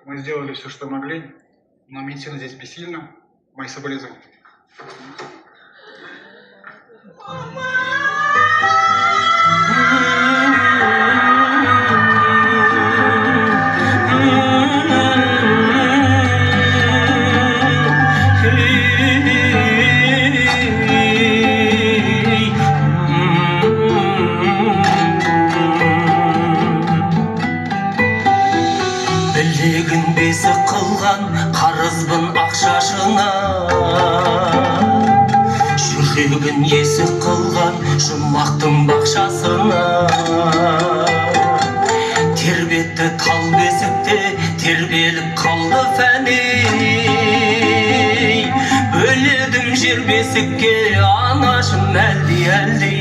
Мы сделали все, что могли, но медицина здесь бессильна. Мои соболезнования. Білегін бесік қылған қарызбын ақшашына, жүрегін есік қылған жұмақтың бақшасына. Тербетті тал бесікте тербеліп қалды фәни, бөледім жер бесікке анашым әлди-әлди.